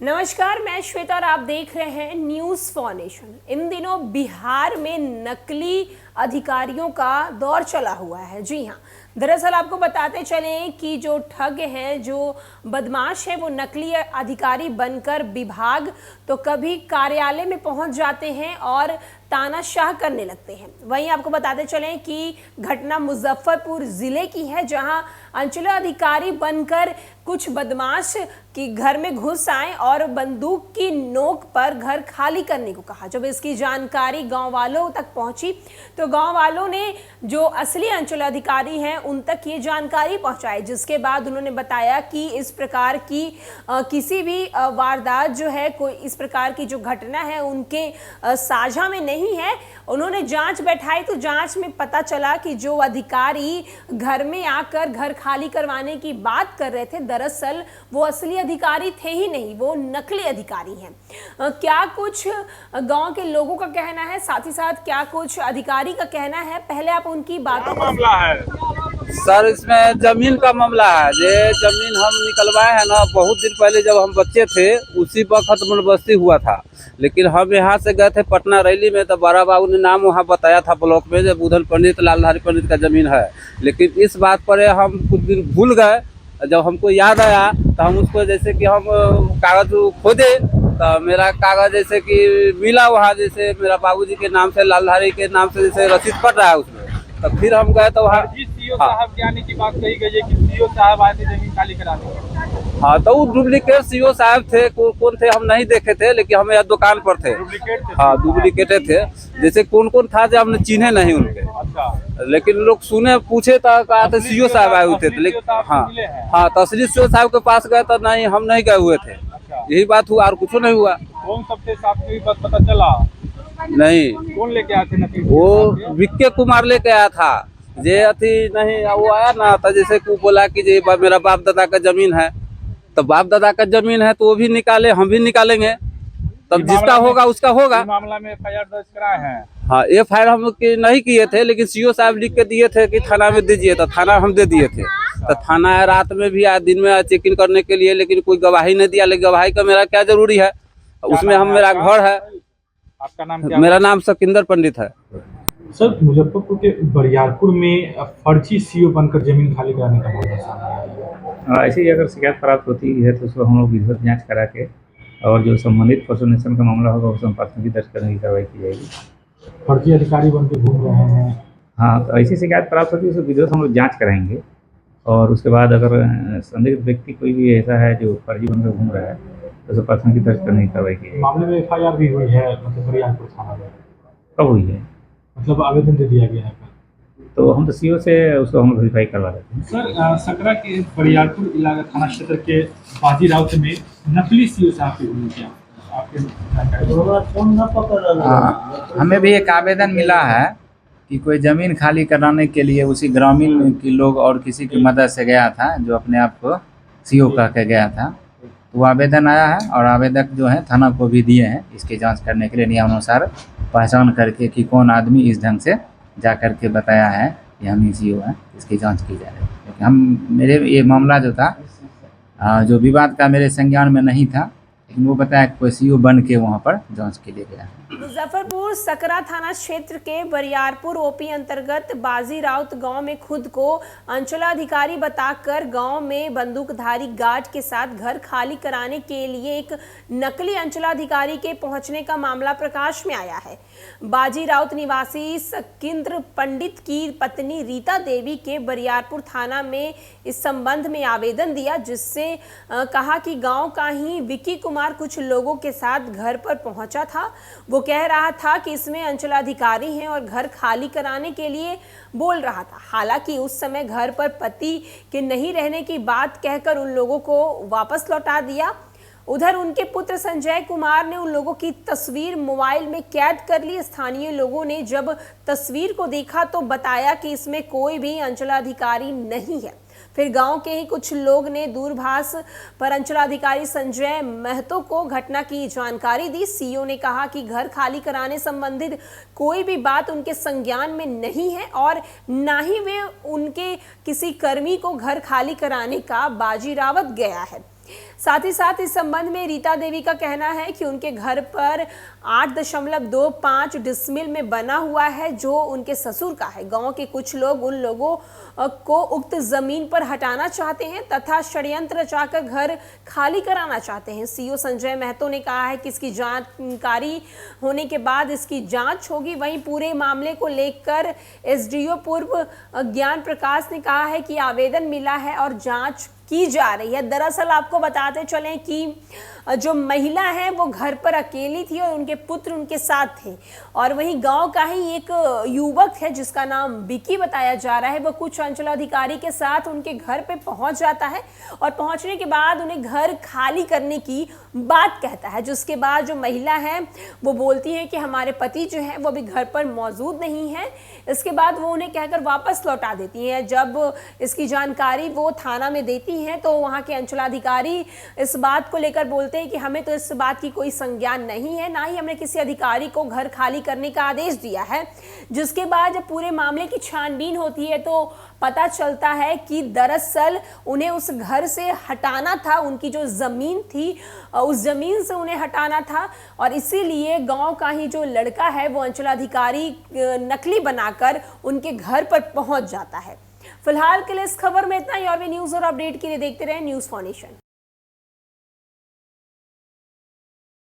नमस्कार, मैं श्वेता और आप देख रहे हैं न्यूज़ फॉर नेशन। इन दिनों बिहार में नकली अधिकारियों का दौर चला हुआ है। जी हाँ, दरअसल आपको बताते चलें कि जो ठग हैं, जो बदमाश हैं, वो नकली अधिकारी बनकर विभाग तो कभी कार्यालय में पहुंच जाते हैं और तानाशाह करने लगते हैं। वहीं आपको बताते चलें कि घटना मुजफ्फरपुर जिले की है, जहां अंचलाधिकारी बनकर कुछ बदमाश कि घर में घुस आए और बंदूक की नोक पर घर खाली करने को कहा। जब इसकी जानकारी गांव वालों तक पहुंची तो गांव वालों ने जो असली अंचलाधिकारी हैं उन तक ये जानकारी पहुंचाई, जिसके बाद उन्होंने बताया कि इस प्रकार की किसी भी वारदात जो है, कोई इस प्रकार की जो घटना है उनके साझा में नहीं है। उन्होंने जांच बैठाई तो जांच में पता चला कि जो अधिकारी घर में आकर घर खाली करवाने की बात कर रहे थे, दरअसल वो असली अधिकारी थे ही नहीं, वो नकली अधिकारी हैं। क्या कुछ गांव के लोगों का कहना है, साथ ही साथ क्या कुछ अधिकारी का कहना है, पहले आप उनकी बातों को। मामला है सर, इसमें जमीन का मामला है। ये जमीन हम निकलवाए हैं ना, बहुत दिन पहले जब हम बच्चे थे उसी वक्त बंदोबस्ती हुआ था। लेकिन हम यहाँ से गए थे पटना रैली में, तो बड़ा बाबू ने नाम वहाँ बताया था ब्लॉक में, जो बुधन पंडित लालधारी पंडित का जमीन है। लेकिन इस बात पर हम कुछ दिन भूल गए। जब हमको याद आया तो हम उसको जैसे कि हम कागज खोदे तो मेरा कागज जैसे कि मिला वहाँ, जैसे मेरा बाबूजी के नाम से, लालधारी के नाम से जैसे रसीद पड़ रहा है उसमें। तो फिर हम गए तो वहाँ सीओ साहब के आने की बात कही गई है कि सीओ साहब आए थे जमीन खाली कराने। हाँ, तो वो डुप्लीकेट सीओ साहब थे। कौन थे हम नहीं देखे थे, लेकिन हम यहाँ दुकान पर थे। डुप्लीकेट थे? हाँ, डुप्लीकेट थे। जैसे कौन था जो हमने चिन्हे नहीं उनके। अच्छा, लेकिन लोग सुने, पूछे तो कहा था सीओ साहब आए हुए थे। लेकिन हाँ, तहसील सीओ साहब के पास गए तो नहीं, हम नहीं गए हुए थे। यही बात हुआ और कुछ नहीं हुआ। कौन सबसे आपकी बात पता चला? नहीं, कौन लेके आए थे नकली? वो विक्के कुमार लेके आया था। जे अथी नहीं, वो आया ना, तो जैसे को बोला कि जे मेरा बाप दादा का जमीन है, तो बाप दादा का जमीन है तो वो भी निकाले, हम भी निकालेंगे, तब जिसका होगा उसका होगा। मामला में एफआईआर दर्ज कराए हैं? हाँ, एफआईआर हम नहीं किए थे, लेकिन सीओ साहब लिख के दिए थे कि थाना में दीजिए, तो थाना हम दे दिए थे। तो थाना रात में भी आया, दिन में आया चेकिंग करने के लिए, लेकिन कोई गवाही नहीं दिया। लेकिन गवाही का मेरा क्या जरूरी है, उसमें हम मेरा घर है। आपका नाम क्या? मेरा नाम सकिंदर पंडित है। सर, मुजफ्फरपुर के बरियारपुर में फर्जी सीओ बनकर जमीन खाली कराने का मामला सामने आया है। ऐसे ही अगर शिकायत प्राप्त होती है तो उसको हम लोग विधिवत जांच करा के और जो संबंधित पर्सोनेशन का मामला होगा उसमें प्राथमिकी दर्ज करने की कार्रवाई की जाएगी। फर्जी अधिकारी बन के घूम रहे हैं। हाँ, तो ऐसी शिकायत प्राप्त होती है उसको विधिवत हम लोग जाँच कराएंगे और उसके बाद अगर संदिग्ध व्यक्ति कोई भी ऐसा है जो फर्जी बनकर घूम रहा है तो उसको प्राथमिकी दर्ज करने की कार्रवाई की जाएगी। मामले में एफआईआर भी हुई है, मतलब बरियारपुर थाना में। कब हुई है? मतलब आवेदन दे दिया गया है। तो हम तो सीओ से उसको हम वेरीफाई करवा देते हैं। सर, सकरा के बरियारपुर इलाका थाना क्षेत्र के बाजी राउत में नकली सीओ साहब की भूमिका आपके हमें भी एक आवेदन मिला है कि कोई ज़मीन खाली कराने के लिए उसी ग्रामीण के लोग और किसी की मदद से गया था, जो अपने आप को सीओ कह के गया था। तो वो आवेदन आया है और आवेदक जो है थाना को भी दिए हैं इसकी जांच करने के लिए, नियमानुसार पहचान करके कि कौन आदमी इस ढंग से जा कर के बताया है कि हम ही सीओ हैं, इसकी जांच की जा रही है। क्योंकि मेरे ये मामला जो था, जो विवाद का मेरे संज्ञान में नहीं था, लेकिन वो बताया कि कोई सीओ बन के वहाँ पर जांच के लिए गया। मुजफ्फरपुर सकरा थाना क्षेत्र के बरियारपुर ओपी अंतर्गत बाजी राउत गांव में खुद को अंचलाधिकारी बताकर गांव में बंदूकधारी गार्ड के साथ घर खाली कराने के लिए एक नकली अंचलाधिकारी के पहुंचने का मामला प्रकाश में आया है। बाजी राउत निवासी सकिंद्र पंडित की पत्नी रीता देवी के बरियारपुर थाना में इस संबंध में आवेदन दिया, जिससे कहा कि गांव का ही विक्की कुमार कुछ लोगों के साथ घर पर पहुंचा था। वो कह रहा था कि इसमें अंचलाधिकारी हैं और घर खाली कराने के लिए बोल रहा था। हालांकि उस समय घर पर पति के नहीं रहने की बात कहकर उन लोगों को वापस लौटा दिया। उधर उनके पुत्र संजय कुमार ने उन लोगों की तस्वीर मोबाइल में कैद कर ली। स्थानीय लोगों ने जब तस्वीर को देखा तो बताया कि इसमें कोई भी अंचलाधिकारी नहीं है। फिर गांव के ही कुछ लोग ने दूरभाष पर अंचलाधिकारी संजय महतो को घटना की जानकारी दी। सीओ ने कहा कि घर खाली कराने संबंधित कोई भी बात उनके संज्ञान में नहीं है और ना ही वे उनके किसी कर्मी को घर खाली कराने का बाजी रावत गया है। साथ ही साथ इस संबंध में रीता देवी का कहना है कि उनके घर पर 8.25 डिसमिल में बना हुआ है जो उनके ससुर का है। गांव के कुछ लोग उन लोगों को उक्त जमीन पर हटाना चाहते हैं तथा षड्यंत्र रचाकर घर खाली कराना चाहते हैं। सीओ संजय महतो ने कहा है कि इसकी जानकारी होने के बाद इसकी जांच होगी। वहीं पूरे मामले को लेकर एसडीओ पूर्व ज्ञान प्रकाश ने कहा है कि आवेदन मिला है और जांच की जा रही है। दरअसल आपको बताते चलें कि जो महिला है वो घर पर अकेली थी और उनके पुत्र उनके साथ थे और वहीं गांव का ही एक युवक है जिसका नाम बिकी बताया जा रहा है, वो कुछ अंचलाधिकारी के साथ उनके घर पे पहुंच जाता है और पहुंचने के बाद उन्हें घर खाली करने की बात कहता है। जिसके बाद जो महिला है वो बोलती है कि हमारे पति जो है वो अभी घर पर मौजूद नहीं है। इसके बाद वो उन्हें कहकर वापस लौटा देती है। जब इसकी जानकारी वो थाना में देती हैं तो वहां के अंचलाधिकारी इस बात को लेकर बोलते हैं कि हमें तो इस बात की कोई संज्ञान नहीं है, ना ही हमने किसी अधिकारी को घर खाली करने का आदेश दिया है। जिसके बाद जब पूरे मामले की छानबीन होती है तो पता चलता है कि दरअसल उन्हें उस घर से हटाना था, उनकी जो जमीन थी उस जमीन से उन्हें हटाना था और इसीलिए गांव का ही जो लड़का है वो अंचलाधिकारी नकली बनाकर उनके घर पर पहुंच जाता है। फिलहाल के लिए इस खबर में इतना ही और भी न्यूज़ और अपडेट के लिए देखते रहें न्यूज़ फाउंडेशन।